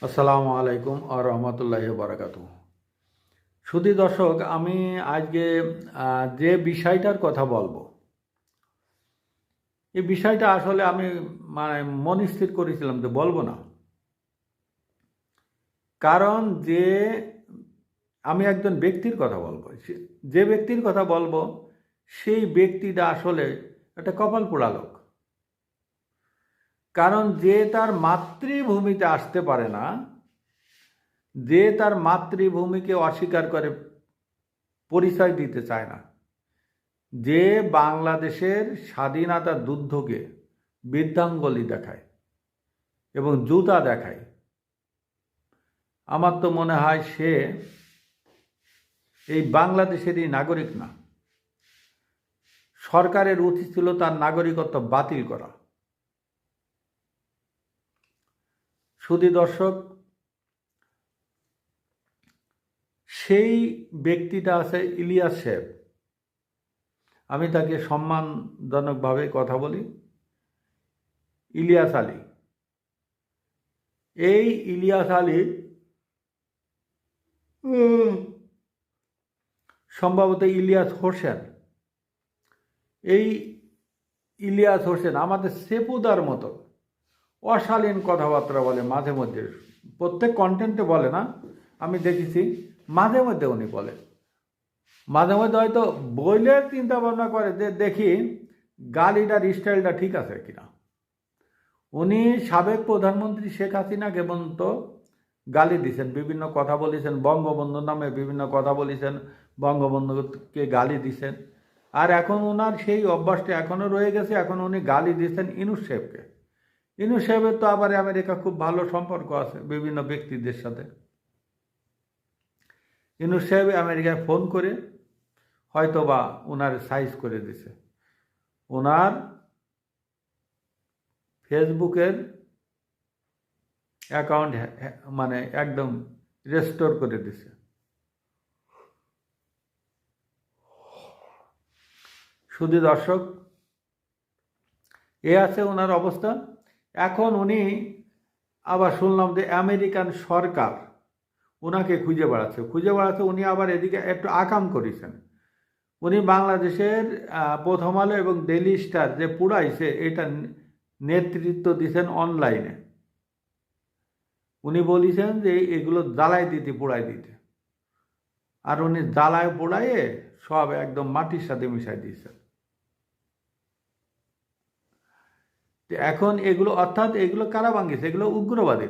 আসসালামু আলাইকুম আর রহমতুল্লাহি বারাকাতু। সুধী দর্শক, আমি আজকে যে বিষয়টার কথা বলবো, এই বিষয়টা আসলে আমি মানে মন স্থির করেছিলাম যে বলবো না। কারণ আমি একজন ব্যক্তির কথা বলবো, যে ব্যক্তির কথা বলবো সেই ব্যক্তিটা আসলে একটা কপাল পোড়া লোক। কারণ যে তার মাতৃভূমিতে আসতে পারে না, যে তার মাতৃভূমিকে অস্বীকার করে, পরিচয় দিতে চায় না, যে বাংলাদেশের স্বাধীনতার যুদ্ধকে বৃদ্ধাঙ্গুলি দেখায় এবং জুতা দেখায়, আমার তো মনে হয় সে এই বাংলাদেশেরই নাগরিক না। সরকারের উচিত ছিল তার নাগরিকত্ব বাতিল করা। সুধী দর্শক, সেই ব্যক্তিটা আছে ইলিয়াস সাহেব। আমি তাকে সম্মানজনকভাবে কথা বলি, ইলিয়াস আলী। এই ইলিয়াস আলী সম্ভবত ইলিয়াস হোসেন, এই ইলিয়াস হোসেন আমাদের সেপুদার মতো অশালীন কথাবার্তা বলে মাঝে মধ্যে। প্রত্যেক কন্টেন্টে বলে না, আমি দেখেছি মাঝে মধ্যে উনি বলে। মাঝে মধ্যে হয়তো বইলে চিন্তা ভাবনা করে যে দেখি গালিটার স্টাইলটা ঠিক আছে কিনা। উনি সাবেক প্রধানমন্ত্রী শেখ হাসিনাকে পর্যন্ত গালি দিয়েছেন, বিভিন্ন কথা বলেছেন, বঙ্গবন্ধু নামে বিভিন্ন কথা বলেছেন, বঙ্গবন্ধুকে গালি দিছেন। আর এখন ওনার সেই অভ্যাসটা এখনও রয়ে গেছে। এখন উনি গালি দিচ্ছেন ইনুস সাহেবকে। ইনুস সাহেবের তো আবার আমেরিকা খুব ভালো সম্পর্ক আছে বিভিন্ন ব্যক্তিদের সাথে। ইনুস সাহেব আমেরিকায় ফোন করে হয়তো বা ওনার সাইজ করে দিছে, ওনার ফেসবুকের অ্যাকাউন্ট মানে একদম রেস্টোর করে দিছে। শুধু দর্শক, এ আছে ওনার অবস্থা। এখন উনি আবার শুনলাম যে আমেরিকান সরকার ওনাকে খুঁজে বেড়াচ্ছে। উনি আবার এদিকে একটু আকাম করেছেন। উনি বাংলাদেশের প্রথম আলো এবং ডেইলি স্টার যে পুড়াইছে, এটা নেতৃত্ব দিয়েছেন অনলাইনে। উনি বলেছেন যে এগুলো জ্বালাই দিতে, পোড়াই দিতে। আর উনি জ্বালায় পোড়াইয়ে সব একদম মাটির সাথে মিশাই দিয়েছেন। এখন এগুলো অর্থাৎ এগুলো কারা ভাঙিয়েছে? এগুলো উগ্রবাদী।